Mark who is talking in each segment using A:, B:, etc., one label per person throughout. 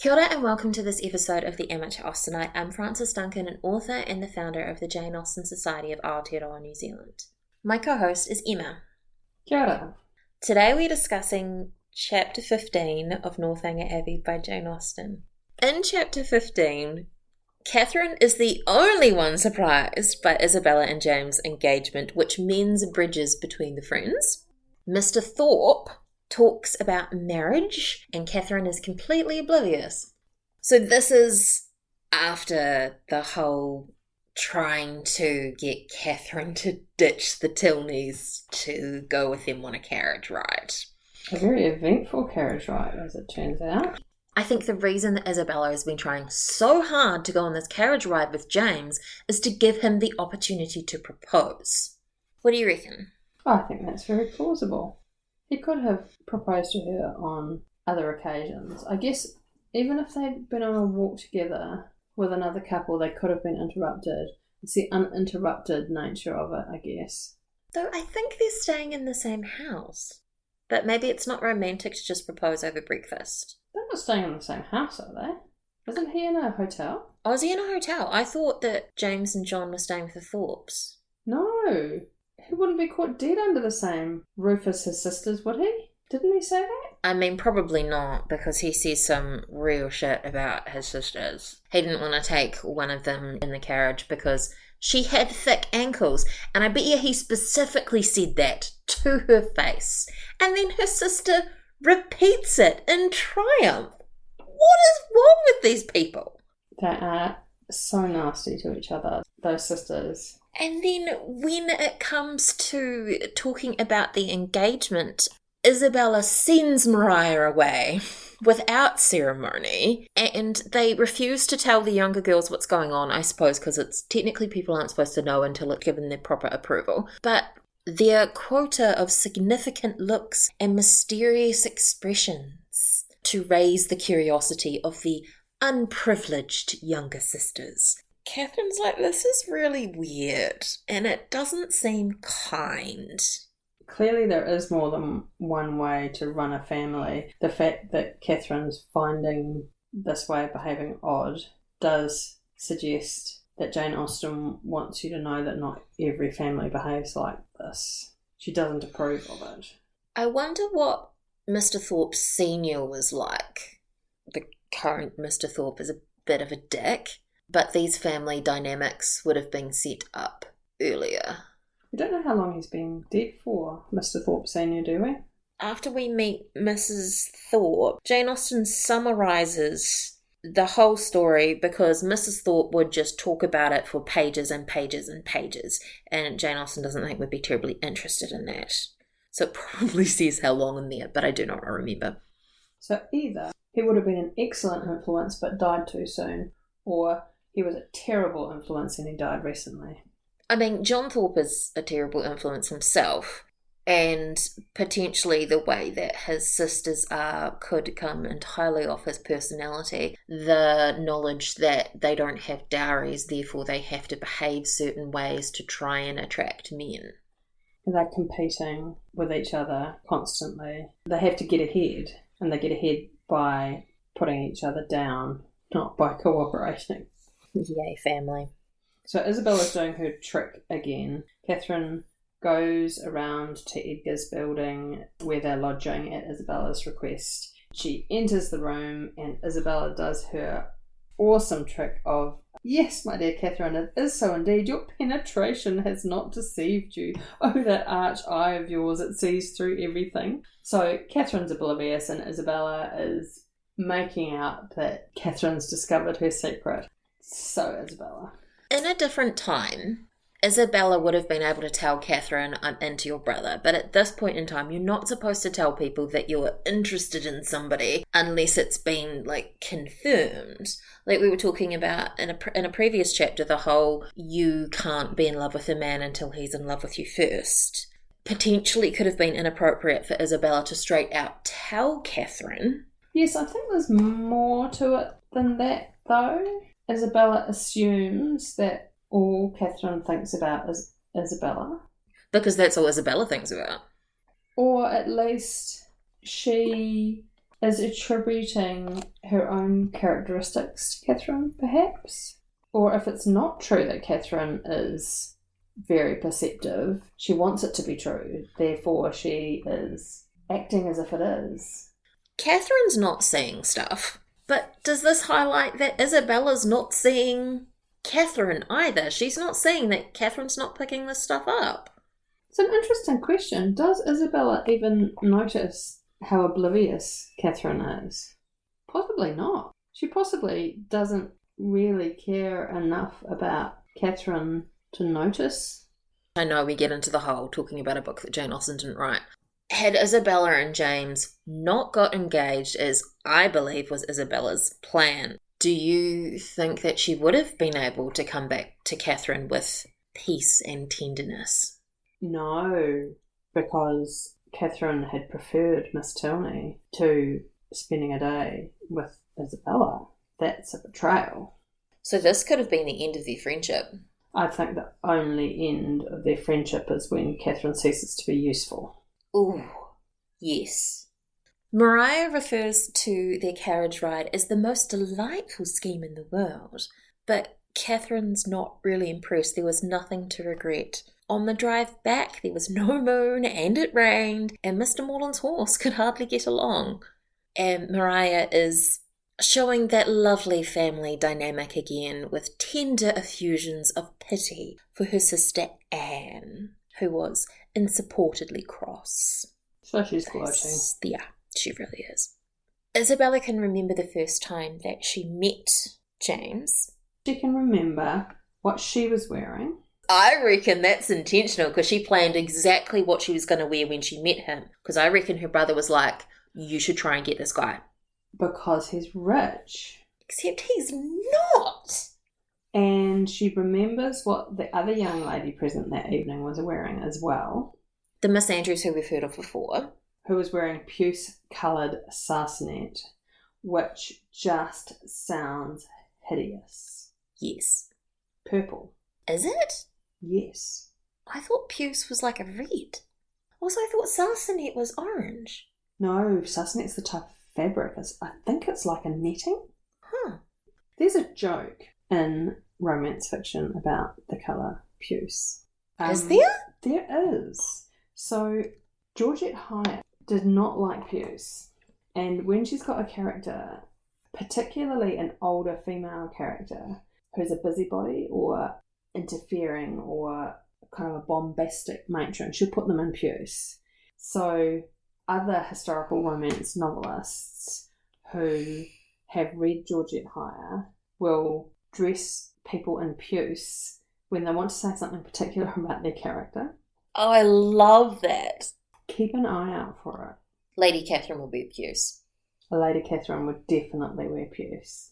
A: Kia ora and welcome to this episode of the Amateur Austenite. I'm Frances Duncan, an author and the founder of the Jane Austen Society of Aotearoa, New Zealand. My co-host is Emma.
B: Kia ora.
A: Today we're discussing Chapter 15 of Northanger Abbey by Jane Austen. In Chapter 15, Catherine is the only one surprised by Isabella and James' engagement, which mends bridges between the friends. Mr. Thorpe talks about marriage, and Catherine is completely oblivious. So this is after the whole trying to get Catherine to ditch the Tilneys to go with them on a carriage ride.
B: A very eventful carriage ride, as it turns out.
A: I think the reason that Isabella has been trying so hard to go on this carriage ride with James is to give him the opportunity to propose. What do you reckon?
B: I think that's very plausible. He could have proposed to her on other occasions. I guess even if they'd been on a walk together with another couple, they could have been interrupted. It's the uninterrupted nature of it, I guess.
A: Though I think they're staying in the same house. But maybe it's not romantic to just propose over breakfast.
B: They're not staying in the same house, are they? Isn't he in a hotel?
A: Oh, is he in a hotel? I thought that James and John were staying with the Thorpes.
B: No. He wouldn't be caught dead under the same roof as his sisters, would he? Didn't he say that?
A: I mean, probably not, because he says some real shit about his sisters. He didn't want to take one of them in the carriage because she had thick ankles, and I bet you he specifically said that to her face. And then her sister repeats it in triumph. What is wrong with these people?
B: They are so nasty to each other, those sisters.
A: And then when it comes to talking about the engagement, Isabella sends Maria away without ceremony, and they refuse to tell the younger girls what's going on, I suppose, because it's technically people aren't supposed to know until it's given their proper approval. But their quota of significant looks and mysterious expressions to raise the curiosity of the unprivileged younger sisters. Catherine's like, this is really weird, and it doesn't seem kind.
B: Clearly there is more than one way to run a family. The fact that Catherine's finding this way of behaving odd does suggest that Jane Austen wants you to know that not every family behaves like this. She doesn't approve of it.
A: I wonder what Mr. Thorpe Sr. was like. The current Mr. Thorpe is a bit of a dick, but these family dynamics would have been set up earlier.
B: We don't know how long he's been dead for, Mr. Thorpe Sr., do we?
A: After we meet Mrs. Thorpe, Jane Austen summarises the whole story because Mrs. Thorpe would just talk about it for pages and pages and pages, and Jane Austen doesn't think we'd be terribly interested in that. So it probably says how long in there, but I do not remember.
B: So either he would have been an excellent influence but died too soon, or he was a terrible influence and he died recently.
A: I mean, John Thorpe is a terrible influence himself, and potentially the way that his sisters are could come entirely off his personality. The knowledge that they don't have dowries, therefore they have to behave certain ways to try and attract men.
B: They're competing with each other constantly. They have to get ahead, and they get ahead by putting each other down, not by cooperating.
A: Yay, family.
B: So Isabella's doing her trick again. Catherine goes around to Edgar's building where they're lodging at Isabella's request. She enters the room and Isabella does her awesome trick of, "Yes, my dear Catherine, it is so indeed. Your penetration has not deceived you. Oh, that arch eye of yours, it sees through everything." So Catherine's oblivious and Isabella is making out that Catherine's discovered her secret. So Isabella.
A: In a different time, Isabella would have been able to tell Catherine, "I'm into your brother," but at this point in time, you're not supposed to tell people that you're interested in somebody unless it's been, confirmed. Like we were talking about in a previous chapter, the whole, you can't be in love with a man until he's in love with you first. Potentially could have been inappropriate for Isabella to straight out tell Catherine.
B: Yes, I think there's more to it than that, though. Isabella assumes that all Catherine thinks about is Isabella.
A: Because that's all Isabella thinks about.
B: Or at least she is attributing her own characteristics to Catherine, perhaps? Or if it's not true that Catherine is very perceptive, she wants it to be true, therefore she is acting as if it is.
A: Catherine's not seeing stuff, but does this highlight that Isabella's not seeing Catherine either? She's not seeing that Catherine's not picking this stuff up.
B: It's an interesting question. Does Isabella even notice how oblivious Catherine is? Possibly not. She possibly doesn't really care enough about Catherine to notice.
A: I know we get into the whole talking about a book that Jane Austen didn't write. Had Isabella and James not got engaged, as I believe was Isabella's plan, do you think that she would have been able to come back to Catherine with peace and tenderness?
B: No, because Catherine had preferred Miss Tilney to spending a day with Isabella. That's a betrayal.
A: So this could have been the end of their friendship.
B: I think the only end of their friendship is when Catherine ceases to be useful.
A: Ooh, yes. Maria refers to their carriage ride as the most delightful scheme in the world, but Catherine's not really impressed. There was nothing to regret. On the drive back, there was no moon, and it rained, and Mr. Morland's horse could hardly get along. And Maria is showing that lovely family dynamic again, with tender effusions of pity for her sister Anne, who was insupportably cross.
B: So she's gloating.
A: Yeah, she really is. Isabella can remember the first time that she met James.
B: She can remember what she was wearing.
A: I reckon that's intentional, because she planned exactly what she was going to wear when she met him. Because I reckon her brother was like, you should try and get this guy.
B: Because he's rich.
A: Except he's not.
B: And she remembers what the other young lady present that evening was wearing as well.
A: The Miss Andrews who we've heard of before.
B: Who was wearing puce-coloured sarsenet, which just sounds hideous.
A: Yes.
B: Purple.
A: Is it?
B: Yes.
A: I thought puce was like a red. Also, I thought sarsenet was orange.
B: No, sarsenet's the type of fabric. I think it's like a netting.
A: Huh.
B: There's a joke in romance fiction about the colour puce.
A: Is there?
B: There is. So, Georgette Hyatt did not like puce. And when she's got a character, particularly an older female character, who's a busybody or interfering or kind of a bombastic matron, she'll put them in puce. So other historical romance novelists who have read Georgette Hyatt will dress people in puce when they want to say something particular about their character.
A: Oh, I love that.
B: Keep an eye out for it.
A: Lady Catherine will be puce.
B: Lady Catherine would definitely wear puce.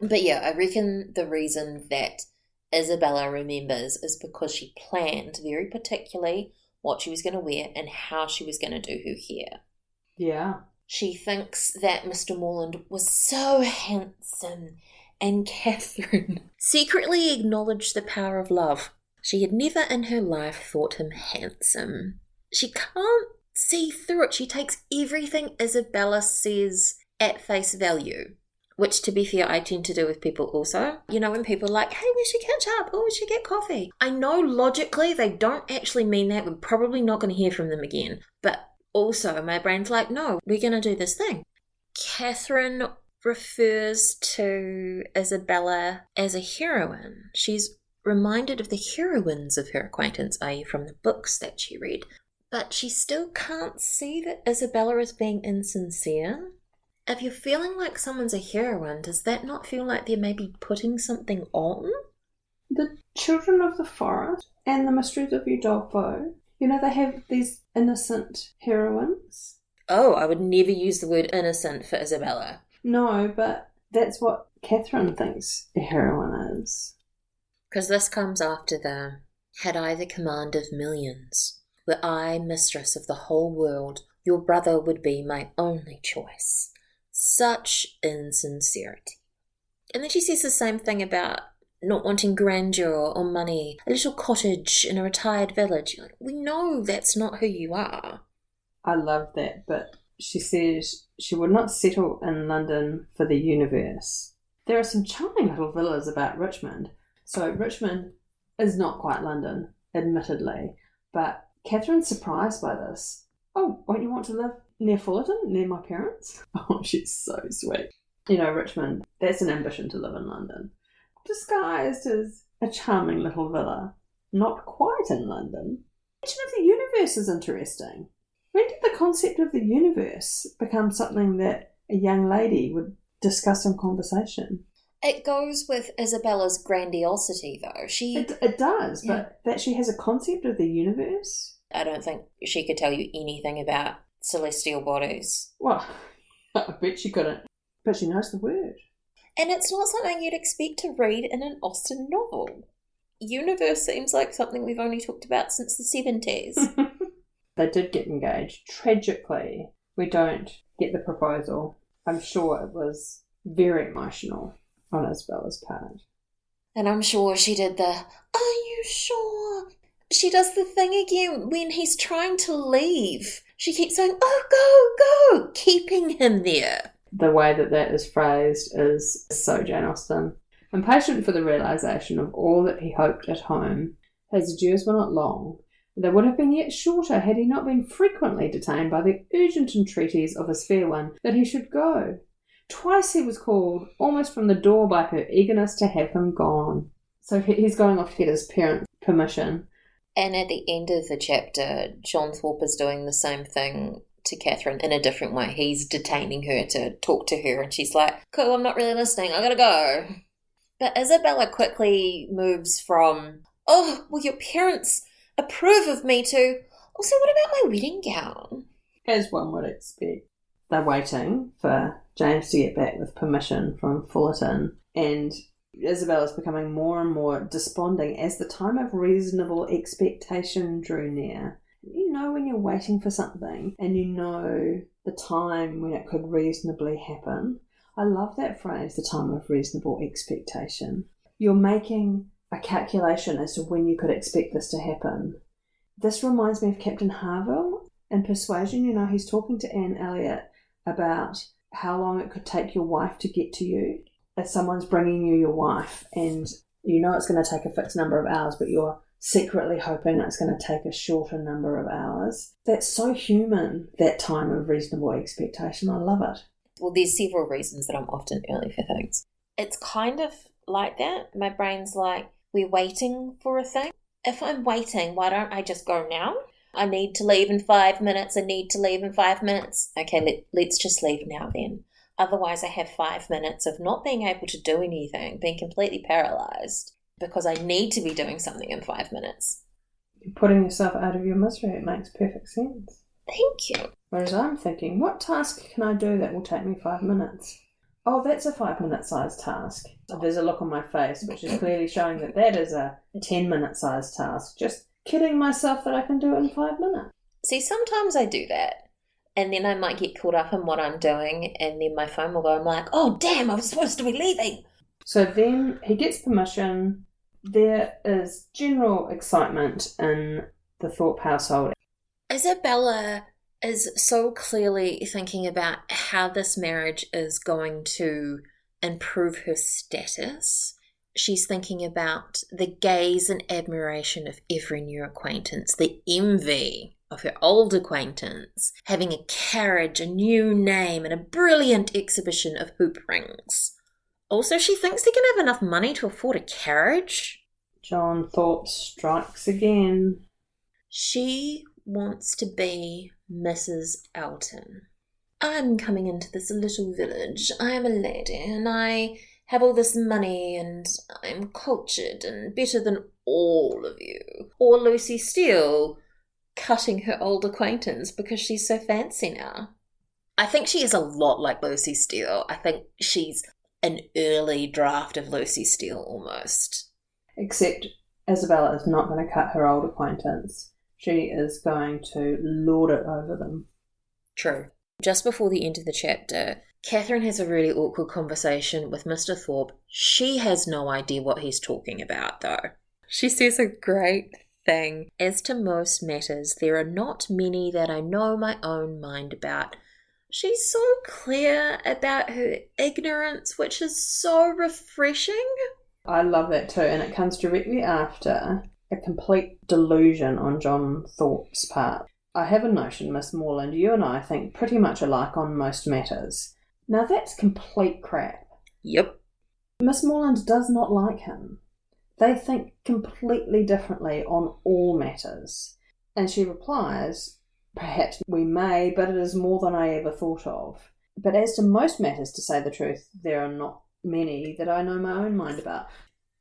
A: But yeah, I reckon the reason that Isabella remembers is because she planned very particularly what she was going to wear and how she was going to do her hair.
B: Yeah.
A: She thinks that Mr. Morland was so handsome, and Catherine secretly acknowledged the power of love. She had never in her life thought him handsome. She can't see through it. She takes everything Isabella says at face value. Which, to be fair, I tend to do with people also. You know, when people are like, hey, we should catch up, or we should get coffee. I know logically they don't actually mean that. We're probably not going to hear from them again. But also, my brain's like, no, we're going to do this thing. Catherine refers to Isabella as a heroine. She's reminded of the heroines of her acquaintance, i.e. from the books that she read. But she still can't see that Isabella is being insincere. If you're feeling like someone's a heroine, does that not feel like they're maybe putting something on?
B: The Children of the Forest and the Mysteries of Udolpho, you know, they have these innocent heroines.
A: Oh, I would never use the word innocent for Isabella.
B: No, but that's what Catherine thinks a heroine is.
A: Because this comes after the, had I the command of millions, were I mistress of the whole world, your brother would be my only choice. Such insincerity. And then she says the same thing about not wanting grandeur or money, a little cottage in a retired village. You're like, we know that's not who you are.
B: I love that, but she says she would not settle in London for the universe. There are some charming little villas about Richmond. So Richmond is not quite London, admittedly, but Catherine's surprised by this. Oh, won't you want to live near Fullerton, near my parents? Oh, she's so sweet. You know, Richmond, that's an ambition to live in London. Disguised as a charming little villa, not quite in London. The question of the universe is interesting. When did the concept of the universe become something that a young lady would discuss in conversation?
A: It goes with Isabella's grandiosity, though.
B: It does, yeah. But that she has a concept of the universe?
A: I don't think she could tell you anything about celestial bodies.
B: Well, I bet she couldn't. But she knows the word.
A: And it's not something you'd expect to read in an Austen novel. Universe seems like something we've only talked about since the 70s.
B: They did get engaged. Tragically, we don't get the proposal. I'm sure it was very emotional on Isabella's part.
A: And I'm sure she did the, are you sure? She does the thing again when he's trying to leave. She keeps saying, oh, go, go, keeping him there.
B: The way that is phrased is so Jane Austen. Impatient for the realisation of all that he hoped at home, his adieus were not long. They would have been yet shorter had he not been frequently detained by the urgent entreaties of his fair one that he should go. Twice he was called, almost from the door, by her eagerness to have him gone. So he's going off to get his parents' permission.
A: And at the end of the chapter, John Thorpe is doing the same thing to Catherine in a different way. He's detaining her to talk to her, and she's like, cool, I'm not really listening, I gotta go. But Isabella quickly moves from, oh, well, your parents approve of me to, also, what about my wedding gown?
B: As one would expect. They're waiting for James to get back with permission from Fullerton, and Isabella's becoming more and more desponding as the time of reasonable expectation drew near. You know when you're waiting for something and you know the time when it could reasonably happen. I love that phrase, the time of reasonable expectation. You're making a calculation as to when you could expect this to happen. This reminds me of Captain Harville in Persuasion. You know, he's talking to Anne Elliot about how long it could take your wife to get to you. If someone's bringing you your wife and you know it's going to take a fixed number of hours, but you're secretly hoping it's going to take a shorter number of hours. That's so human, that time of reasonable expectation. I love it.
A: Well, there's several reasons that I'm often early for things. It's kind of like that. My brain's like, we're waiting for a thing. If I'm waiting, why don't I just go now? I need to leave in 5 minutes. I need to leave in 5 minutes. Okay, let's just leave now then. Otherwise, I have 5 minutes of not being able to do anything, being completely paralysed, because I need to be doing something in 5 minutes.
B: You're putting yourself out of your misery. It makes perfect sense.
A: Thank you.
B: Whereas I'm thinking, what task can I do that will take me 5 minutes? Oh, that's a 5 minute sized task. There's a look on my face which is clearly showing that that is a 10-minute sized task. Just kidding myself that I can do it in 5 minutes.
A: See, sometimes I do that. And then I might get caught up in what I'm doing, and then my phone will go, I'm like, oh, damn, I was supposed to be leaving.
B: So then he gets permission. There is general excitement in the Thorpe household.
A: Isabella is so clearly thinking about how this marriage is going to improve her status. She's thinking about the gaze and admiration of every new acquaintance, the envy of her old acquaintance, having a carriage, a new name, and a brilliant exhibition of hoop rings. Also, she thinks they can have enough money to afford a carriage.
B: John Thorpe strikes again.
A: She wants to be Mrs. Elton. I'm coming into this little village. I am a lady, and I have all this money, and I'm cultured and better than all of you. Or Lucy Steele, cutting her old acquaintance because she's so fancy now. I think she is a lot like Lucy Steele. I think she's an early draft of Lucy Steele almost.
B: Except Isabella is not going to cut her old acquaintance. She is going to lord it over them.
A: True. Just before the end of the chapter, Catherine has a really awkward conversation with Mr. Thorpe. She has no idea what he's talking about, though. She says a great thing. As to most matters, there are not many that I know my own mind about. She's so clear about her ignorance, which is so refreshing.
B: I love that too, and it comes directly after a complete delusion on John Thorpes' part. I have a notion, Miss Morland, you and I think pretty much alike on most matters. Now that's complete crap.
A: Yep.
B: Miss Morland does not like him. They think completely differently on all matters. And she replies, perhaps we may, but it is more than I ever thought of. But as to most matters, to say the truth, there are not many that I know my own mind about.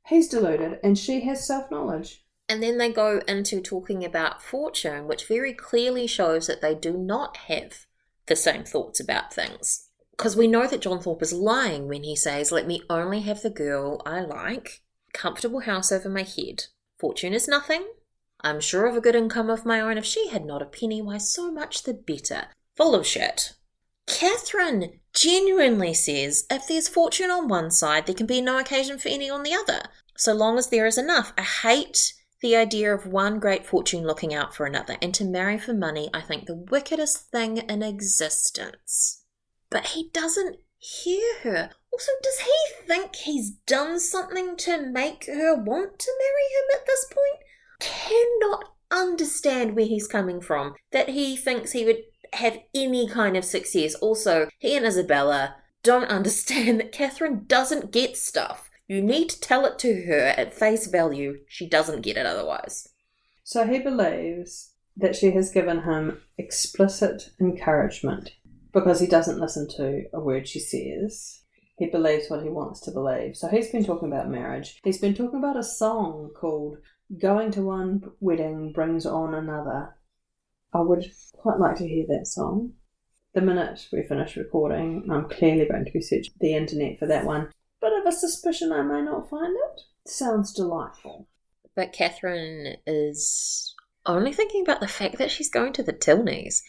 B: He's deluded, and she has self-knowledge.
A: And then they go into talking about fortune, which very clearly shows that they do not have the same thoughts about things. Because we know that John Thorpe is lying when he says, let me only have the girl I like, comfortable house over my head. Fortune is nothing. I'm sure of a good income of my own. If she had not a penny, why so much the better. Full of shit. Catherine genuinely says, if there's fortune on one side, there can be no occasion for any on the other, so long as there is enough. I hate the idea of one great fortune looking out for another, and to marry for money, I think the wickedest thing in existence. But he doesn't hear her. Also, does he think he's done something to make her want to marry him at this point? Cannot understand where he's coming from, that he thinks he would have any kind of success. Also, he and Isabella don't understand that Catherine doesn't get stuff. You need to tell it to her at face value. She doesn't get it otherwise.
B: So he believes that she has given him explicit encouragement because he doesn't listen to a word she says. He believes what he wants to believe. So he's been talking about marriage. He's been talking about a song called Going to One Wedding Brings On Another. I would quite like to hear that song. The minute we finish recording, I'm clearly going to be searching the internet for that one. Bit of a suspicion I may not find it. Sounds delightful.
A: But Catherine is only thinking about the fact that she's going to the Tilneys.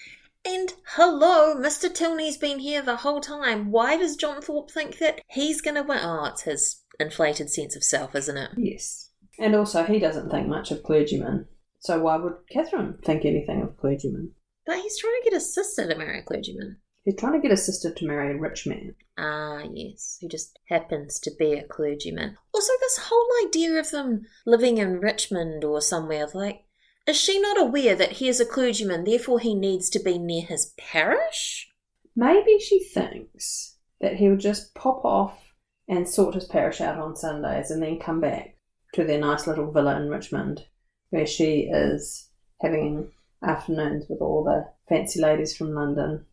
A: And hello, Mr. Tilney's been here the whole time. Why does John Thorpe think that he's going to win? Oh, it's his inflated sense of self, isn't it?
B: Yes. And also, he doesn't think much of clergymen. So why would Catherine think anything of clergymen?
A: But he's trying to get his sister to marry a clergyman.
B: He's trying to get his sister to marry a rich man.
A: Ah, yes, who just happens to be a clergyman. Also, this whole idea of them living in Richmond or somewhere, like, is she not aware that he is a clergyman, therefore he needs to be near his parish?
B: Maybe she thinks that he'll just pop off and sort his parish out on Sundays and then come back to their nice little villa in Richmond, where she is having afternoons with all the fancy ladies from London.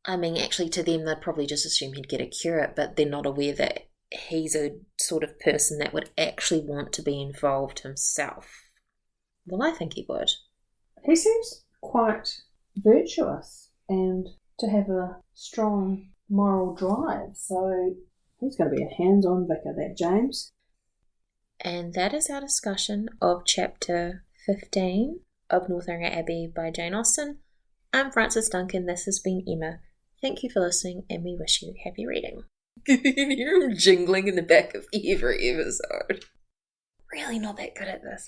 A: I mean, actually, to them, they'd probably just assume he'd get a curate, but they're not aware that he's a sort of person that would actually want to be involved himself. Well, I think he would.
B: He seems quite virtuous and to have a strong moral drive, so he's going to be a hands-on vicar, that James.
A: And that is our discussion of Chapter 15 of Northanger Abbey by Jane Austen. I'm Frances Duncan, this has been Emma. Thank you for listening, and we wish you happy reading. You can hear him jingling in the back of every episode. Really not that good at this.